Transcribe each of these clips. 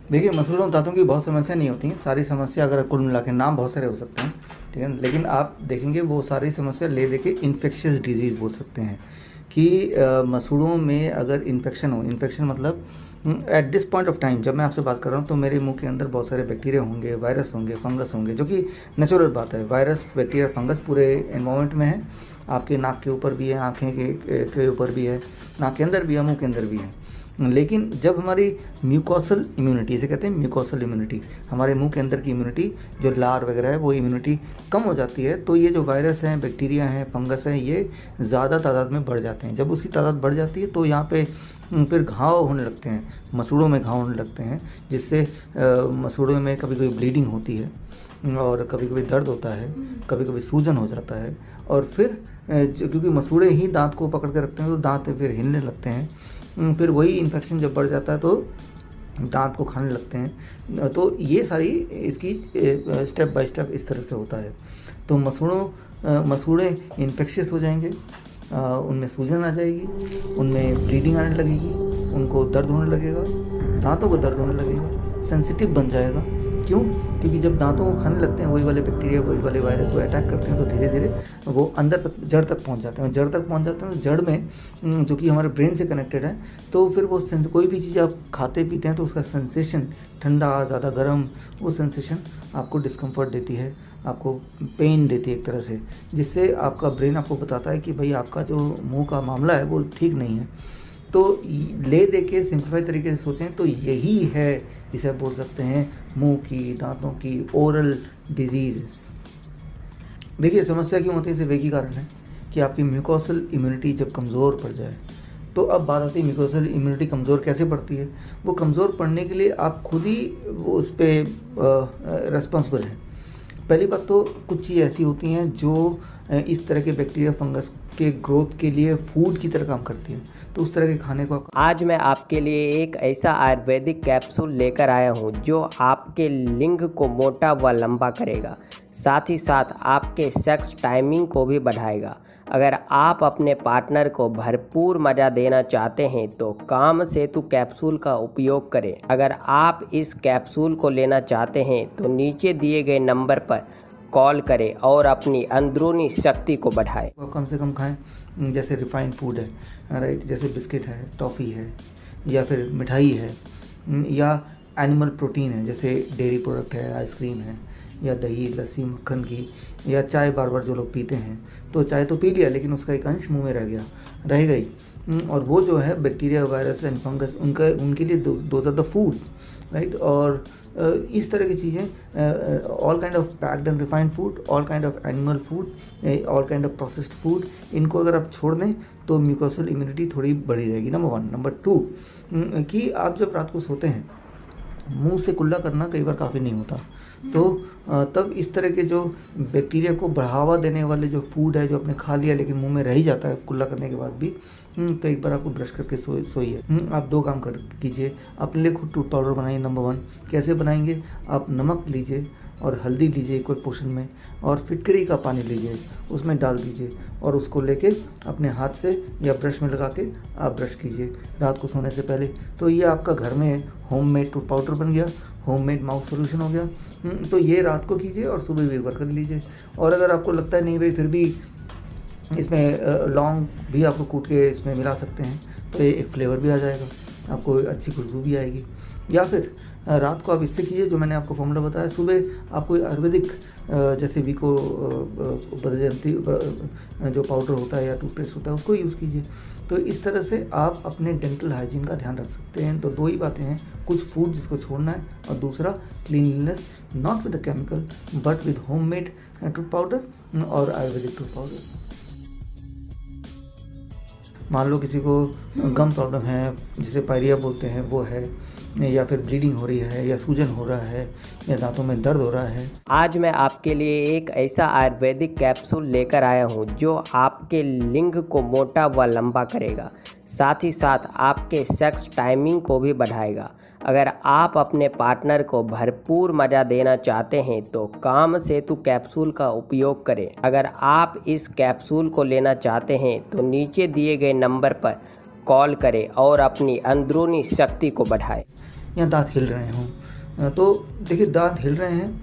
देखिए, मसूड़ों दाँतों की बहुत समस्या नहीं होती हैं, सारी समस्या अगर कुल मिला के नाम बहुत सारे हो सकते हैं, ठीक है ना? लेकिन आप देखेंगे वो सारी समस्या ले दे के इन्फेक्शियस डिजीज़ बोल सकते हैं कि मसूड़ों में अगर इन्फेक्शन हो, इन्फेक्शन मतलब at this point of time जब मैं आपसे बात कर रहा हूँ तो मेरे मुँह के अंदर बहुत सारे बैक्टीरिया होंगे, वायरस होंगे, फंगस होंगे, जो कि नेचुरल बात है। वायरस, बैक्टीरिया, फंगस पूरे एनवायरनमेंट में है, आपके नाक के ऊपर भी है, आँखें के ऊपर भी है, नाक के अंदर भी है, मुँह के अंदर भी है। लेकिन जब हमारी म्यूकोसल इम्यूनिटी, इसे कहते हैं म्यूकोसल इम्यूनिटी, हमारे मुंह के अंदर की इम्यूनिटी जो लार वगैरह है वो इम्यूनिटी कम हो जाती है, तो ये जो वायरस हैं, बैक्टीरिया हैं, फंगस हैं, ये ज़्यादा तादाद में बढ़ जाते हैं। जब उसकी तादाद बढ़ जाती है तो यहाँ पे फिर घाव होने लगते हैं, मसूड़ों में घाव होने लगते हैं, जिससे मसूड़ों में कभी कभी ब्लीडिंग होती है और कभी कभी दर्द होता है, कभी कभी सूजन हो जाता है। और फिर क्योंकि मसूड़े ही दांत को पकड़ के रखते हैं तो दांत फिर हिलने लगते हैं, फिर वही इन्फेक्शन जब बढ़ जाता है तो दांत को खाने लगते हैं। तो ये सारी इसकी स्टेप बाय स्टेप इस तरह से होता है। तो मसूड़े इन्फेक्शियस हो जाएंगे, उनमें सूजन आ जाएगी, उनमें ब्लीडिंग आने लगेगी, उनको दर्द होने लगेगा, दांतों को दर्द होने लगेगा, सेंसिटिव बन जाएगा। क्यों? क्योंकि जब दांतों को खाने लगते हैं वही वाले बैक्टीरिया, वही वाले वायरस वो अटैक करते हैं तो धीरे धीरे वो अंदर तक, जड़ तक पहुंच जाते हैं। जड़ तक पहुंच जाते हैं तो जड़ में जो कि हमारे ब्रेन से कनेक्टेड है, तो फिर वो कोई भी चीज़ आप खाते पीते हैं तो उसका सेंसेशन, ठंडा, ज़्यादा गर्म, वो सेंसेशन आपको डिस्कम्फर्ट देती है, आपको पेन देती है एक तरह से, जिससे आपका ब्रेन आपको बताता है कि भाई आपका जो मुंह का मामला है वो ठीक नहीं है। तो ले दे के सिंप्लीफाई तरीके से सोचें तो यही है जिसे आप बोल सकते हैं मुंह की, दांतों की ओरल डिजीज़। देखिए, समस्या क्यों होती है, सिर्फ एक ही कारण है कि आपकी म्यूकोसल इम्यूनिटी जब कमज़ोर पड़ जाए। तो अब बात आती है म्यूकोसल इम्यूनिटी कमज़ोर कैसे पड़ती है। वो कमज़ोर पड़ने के लिए आप खुद ही वो उस पर रिस्पॉन्सिबल हैं। पहली बात तो कुछ चीज़ ऐसी होती हैं जो इस तरह के बैक्टीरिया, फंगस के ग्रोथ के लिए फूड की तरह काम करती है, तो उस तरह के खाने को आप आज मैं आपके लिए एक ऐसा आयुर्वेदिक कैप्सूल लेकर आया हूँ जो आपके लिंग को मोटा व लंबा करेगा, साथ ही साथ आपके सेक्स टाइमिंग को भी बढ़ाएगा। अगर आप अपने पार्टनर को भरपूर मज़ा देना चाहते हैं तो काम सेतु कैप्सूल का उपयोग करें। अगर आप इस कैप्सूल को लेना चाहते हैं तो नीचे दिए गए नंबर पर कॉल करें और अपनी अंदरूनी शक्ति को बढ़ाएं। कम से कम खाएं। जैसे रिफाइंड फूड है, राइट, जैसे बिस्किट है, टॉफ़ी है, या फिर मिठाई है, या एनिमल प्रोटीन है, जैसे डेयरी प्रोडक्ट है, आइसक्रीम है, या दही, लस्सी, मक्खन की, या चाय बार बार जो लोग पीते हैं, तो चाय तो पी लिया लेकिन उसका एक अंश मुंह में रह गई, और वो जो है बैक्टीरिया, वायरस एंड फंगस, उनके लिए those are the food, right. और इस तरह की चीज़ें, all kind of packed and refined food, all kind of animal food, all kind of processed food, इनको अगर आप छोड़ दें तो म्यूकोसल इम्यूनिटी थोड़ी बड़ी रहेगी, नंबर 1। नंबर 2 कि आप जब रात को सोते हैं, मुंह से कुल्ला करना कई बार काफ़ी नहीं होता, तो तब इस तरह के जो बैक्टीरिया को बढ़ावा देने वाले जो फूड है जो आपने खा लिया लेकिन मुंह में रह ही जाता है कुल्ला करने के बाद भी, तो एक बार आपको ब्रश करके सोइए। आप 2 काम कीजिए, अपने लिए खुद टूथ पाउडर बनाइए। नंबर 1 कैसे बनाएंगे, आप नमक लीजिए और हल्दी लीजिए इक्वल पोर्शन में, और फिटकरी का पानी लीजिए, उसमें डाल दीजिए और उसको लेके अपने हाथ से या ब्रश में लगा के आप ब्रश कीजिए रात को सोने से पहले। तो ये आपका घर में होममेड टूथ पाउडर बन गया, होममेड माउथ सोल्यूशन हो गया। तो ये रात को कीजिए और सुबह भी एक बार कर लीजिए। और अगर आपको लगता है नहीं भाई फिर भी इसमें लौंग भी आपको कूट के इसमें मिला सकते हैं, तो ये एक फ्लेवर भी आ जाएगा, आपको अच्छी खुशबू भी आएगी। या फिर रात को आप इससे कीजिए जो मैंने आपको फॉर्मूला बताया, सुबह आप कोई आयुर्वेदिक जैसे विको बदजंती जो पाउडर होता है या टूथपेस्ट होता है उसको यूज़ कीजिए। तो इस तरह से आप अपने डेंटल हाइजीन का ध्यान रख सकते हैं। तो 2 ही बातें हैं, कुछ फूड जिसको छोड़ना है, और दूसरा cleanliness, not with the chemical but with homemade tooth powder और आयुर्वेदिक टूथ पाउडर। मान लो किसी को गम प्रॉब्लम है, जिसे पायरिया बोलते हैं, वो है, या फिर ब्लीडिंग हो रही है, या सूजन हो रहा है, या दांतों में दर्द हो रहा है। आज मैं आपके लिए एक ऐसा आयुर्वेदिक कैप्सूल लेकर आया हूँ जो आपके लिंग को मोटा व लंबा करेगा, साथ ही साथ आपके सेक्स टाइमिंग को भी बढ़ाएगा। अगर आप अपने पार्टनर को भरपूर मज़ा देना चाहते हैं तो काम सेतु कैप्सूल का उपयोग करें। अगर आप इस कैप्सूल को लेना चाहते हैं तो नीचे दिए गए नंबर पर कॉल करें और अपनी अंदरूनी शक्ति को बढ़ाएं। या दांत हिल रहे हों। तो देखिए, दांत हिल रहे हैं,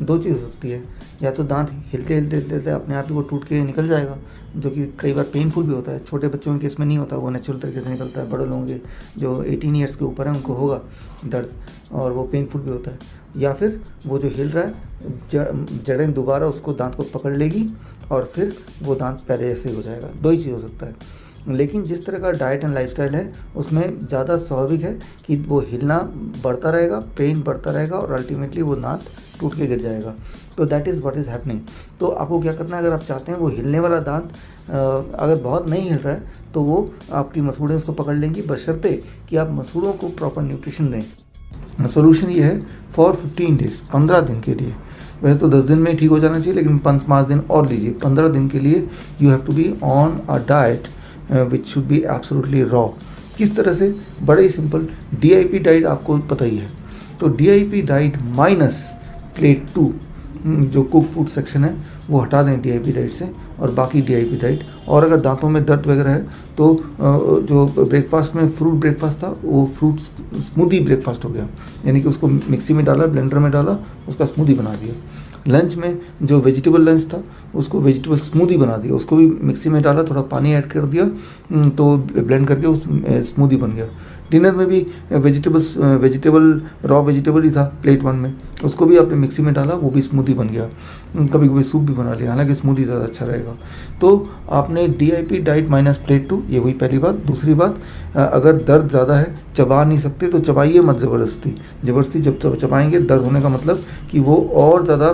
दो चीज़ हो सकती है, या तो दांत हिलते हिलते हिलते अपने आप ही वो टूट के निकल जाएगा, जो कि कई बार पेनफुल भी होता है। छोटे बच्चों के केस में नहीं होता, वो नेचुरल तरीके से निकलता है। बड़े लोगों के जो 18 ईयर्स के ऊपर है उनको होगा दर्द, और वो पेनफुल भी होता है। या फिर वो जो हिल रहा है, जड़ें दोबारा उसको दांत को पकड़ लेगी और फिर वो दांत पहले जैसे ही हो जाएगा। दो ही चीज़ हो सकता है। लेकिन जिस तरह का डाइट एंड लाइफस्टाइल है उसमें ज़्यादा स्वाभाविक है कि वो हिलना बढ़ता रहेगा, पेन बढ़ता रहेगा और अल्टीमेटली वो दांत टूट के गिर जाएगा। तो that is what is happening. तो आपको क्या करना है, अगर आप चाहते हैं वो हिलने वाला दांत अगर बहुत नहीं हिल रहा है तो वो आपकी मसूड़ें उसको पकड़ लेंगी, बशर्ते कि आप मसूड़ों को प्रॉपर न्यूट्रिशन दें। सोल्यूशन ये है फॉर 15 डेज, 15 दिन के लिए। वैसे तो 10 दिन में ठीक हो जाना चाहिए, लेकिन 5 दिन और लीजिए। 15 दिन के लिए you have to be on a diet which should be absolutely raw. किस तरह से? बड़े ही सिंपल, DIP डाइट आपको पता ही है। तो DIP डाइट माइनस प्लेट 2 जो कुक फूड सेक्शन है वो हटा दें DIP डाइट से, और बाकी DIP डाइट। और अगर दांतों में दर्द वगैरह है तो जो ब्रेकफास्ट में फ्रूट ब्रेकफास्ट था वो फ्रूट स्मूदी ब्रेकफास्ट हो गया, यानी कि उसको मिक्सी में डाला, ब्लेंडर में डाला, उसका स्मूदी बना दिया। लंच में जो वेजिटेबल लंच था उसको वेजिटेबल स्मूदी बना दिया, उसको भी मिक्सी में डाला, थोड़ा पानी ऐड कर दिया तो ब्लेंड करके उस स्मूदी बन गया। डिनर में भी वेजिटेबल रॉ वेजिटेबल ही था प्लेट 1 में, उसको भी आपने मिक्सी में डाला, वो भी स्मूदी बन गया। कभी कभी सूप भी बना लिया, हालांकि स्मूदी ज़्यादा अच्छा रहेगा। तो आपने DIP डाइट माइनस प्लेट 2, ये हुई पहली बात। दूसरी बात, अगर दर्द ज़्यादा है, चबा नहीं सकते तो चबाइए मत ज़बरदस्ती। जब चबाएंगे दर्द होने का मतलब कि वो और ज़्यादा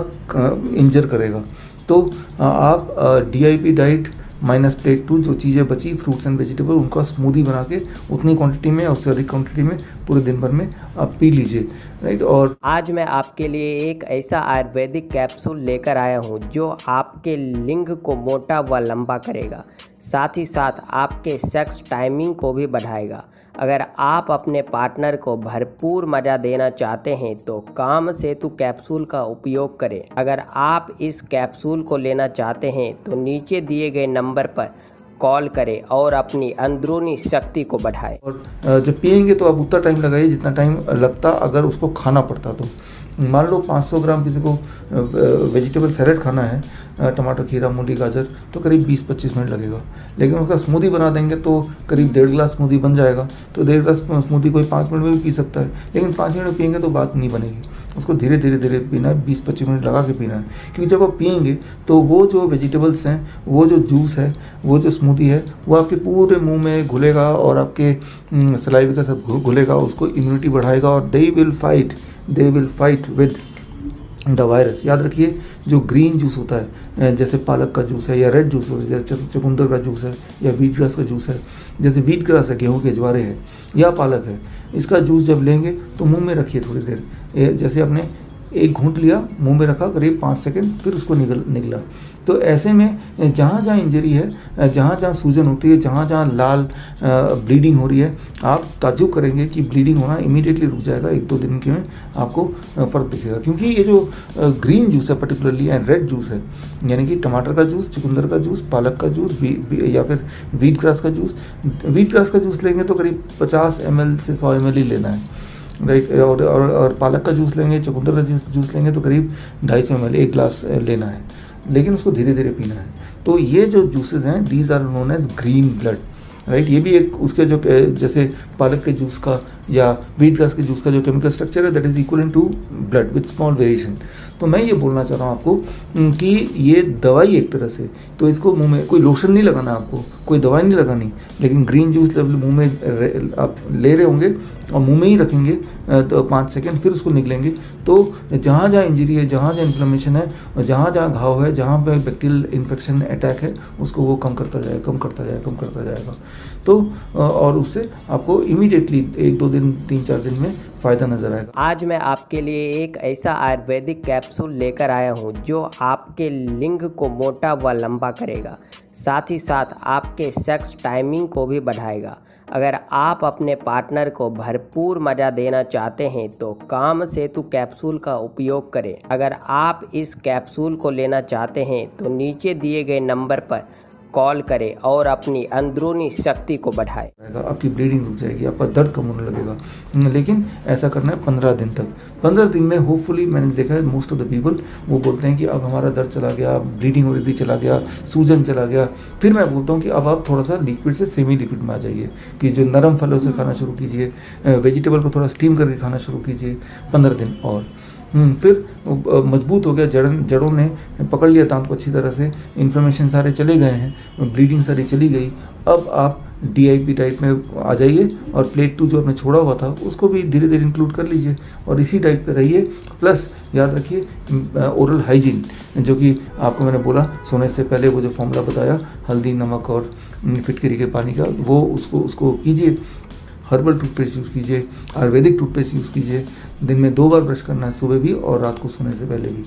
इंजर करेगा। तो आप DIP डाइट माइनस प्लेट 2 जो चीज़ें बची फ्रूट्स एंड वेजिटेबल, उनका स्मूदी बना के उतनी क्वांटिटी में, उससे अधिक क्वांटिटी में पूरे दिन भर में आप पी लीजिए, राइट। और आज मैं आपके लिए एक ऐसा आयुर्वेदिक कैप्सूल लेकर आया हूँ जो आपके लिंग को मोटा व लंबा करेगा, साथ ही साथ आपके सेक्स टाइमिंग को भी बढ़ाएगा। अगर आप अपने पार्टनर को भरपूर मज़ा देना चाहते हैं तो काम सेतु कैप्सूल का उपयोग करें। अगर आप इस कैप्सूल को लेना चाहते हैं तो नीचे दिए गए नंबर पर कॉल करें और अपनी अंदरूनी शक्ति को बढ़ाएं। और जब पियेंगे तो आप उतना टाइम लगाइए जितना टाइम लगता अगर उसको खाना पड़ता तो। मान लो 500 ग्राम किसी को वेजिटेबल सैलेड खाना है, टमाटर, खीरा, मूली, गाजर, तो करीब 20-25 मिनट लगेगा। लेकिन उसका स्मूदी बना देंगे तो करीब 1.5 गिलास स्मूदी बन जाएगा। तो 1.5 गिलास स्मूदी कोई 5 मिनट में भी पी सकता है, लेकिन 5 मिनट में पियेंगे तो बात नहीं बनेगी। उसको धीरे धीरे पीना है, 20-25 मिनट लगा के पीना है। क्योंकि जब आप पियेंगे तो वो जो वेजिटेबल्स हैं, वो जो जूस है, वो जो स्मूदी है, वो आपके पूरे मुंह में घुलेगा और आपके सलाइवा के साथ घुलेगा, उसको इम्यूनिटी बढ़ाएगा और they will fight with the virus. याद रखिए, जो ग्रीन जूस होता है, जैसे पालक का जूस है या रेड जूस होता है, जैसे चुकंदर का जूस है या व्हीट ग्रास का जूस है, जैसे व्हीट ग्रास है, गेहूँ के ज्वारे है या पालक है, इसका जूस जब लेंगे तो मुंह में रखिए थोड़ी देर। जैसे आपने एक घूंट लिया, मुंह में रखा करीब 5 सेकंड, फिर उसको निगला। तो ऐसे में जहाँ जहाँ इंजरी है, जहाँ जहाँ सूजन होती है, जहाँ जहाँ लाल ब्लीडिंग हो रही है, आप ताज्जुब करेंगे कि ब्लीडिंग होना इमीडिएटली रुक जाएगा। 1-2 दिन के में आपको फ़र्क दिखेगा। क्योंकि ये जो ग्रीन जूस है पर्टिकुलरली एंड रेड जूस है, यानी कि टमाटर का जूस, चुकंदर का जूस, पालक का जूस या फिर व्हीट ग्रास का जूस। व्हीट ग्रास का जूस लेंगे तो करीब 50 ml से 100 ml ही लेना है, राइट। और पालक का जूस लेंगे, चुकंदर का जूस लेंगे तो करीब 250 ml, 1 गिलास लेना है, लेकिन उसको धीरे धीरे पीना है। तो ये जो जूसेस हैं, these are known as green blood, right. ये भी एक उसके जो जैसे पालक के जूस का या व्हीट ग्रास के जूस का जो केमिकल स्ट्रक्चर है, that is equal to blood with small variation. तो मैं ये बोलना चाह रहा हूँ आपको कि ये दवाई एक तरह से, तो इसको मुंह में कोई लोशन नहीं लगाना, आपको कोई दवाई नहीं लगानी, लेकिन ग्रीन जूस जब मुंह में आप ले रहे होंगे और मुंह में ही रखेंगे तो 5 सेकंड, फिर उसको निकलेंगे। तो जहाँ जहाँ इंजरी है, जहाँ जहाँ इन्फ्लेमेशन है, और जहाँ जहाँ घाव है, जहाँ पे बैक्टीरियल इन्फेक्शन अटैक है, उसको वो कम करता जाएगा। तो और उससे आपको इमीडिएटली 1-2 दिन, 3-4 दिन में फ़ायदा नज़र आएगा। आज मैं आपके लिए एक ऐसा आयुर्वेदिक कैप्सूल लेकर आया हूँ जो आपके लिंग को मोटा व लंबा करेगा, साथ ही साथ आपके सेक्स टाइमिंग को भी बढ़ाएगा। अगर आप अपने पार्टनर को भरपूर मज़ा देना चाहते हैं तो काम सेतु कैप्सूल का उपयोग करें। अगर आप इस कैप्सूल को लेना चाहते हैं तो नीचे दिए गए नंबर पर कॉल करें और अपनी अंदरूनी शक्ति को बढ़ाएं। आपकी ब्लीडिंग रुक जाएगी, आपका दर्द कम होने लगेगा। लेकिन ऐसा करना है 15 दिन तक। 15 दिन में होपफुली मैंने देखा है मोस्ट ऑफ द पीपल वो बोलते हैं कि अब हमारा दर्द चला गया, ब्लीडिंग हो रही थी चला गया, सूजन चला गया। फिर मैं बोलता हूँ कि अब आप थोड़ा सा लिक्विड से सेमी लिक्विड में आ जाइए, कि जो नरम फलों से खाना शुरू कीजिए, वेजिटेबल को थोड़ा स्टीम करके खाना शुरू कीजिए 15 दिन और फिर मजबूत हो गया, जड़ों ने पकड़ लिया दांत को अच्छी तरह से, इन्फ्लेमेशन सारे चले गए हैं, ब्लीडिंग सारी चली गई। अब आप DIP डाइट में आ जाइए और प्लेट 2 जो आपने छोड़ा हुआ था उसको भी धीरे धीरे इंक्लूड कर लीजिए और इसी डाइट पे रहिए। प्लस याद रखिए ओरल हाइजीन, जो कि आपको मैंने बोला सोने से पहले वो जो फॉर्मूला बताया हल्दी, नमक और फिटकरी के पानी का, वो उसको कीजिए। हर्बल टूथपेस्ट यूज़ कीजिए, आयुर्वेदिक टूथपेस्ट यूज़ कीजिए। दिन में 2 बार ब्रश करना है, सुबह भी और रात को सोने से पहले भी।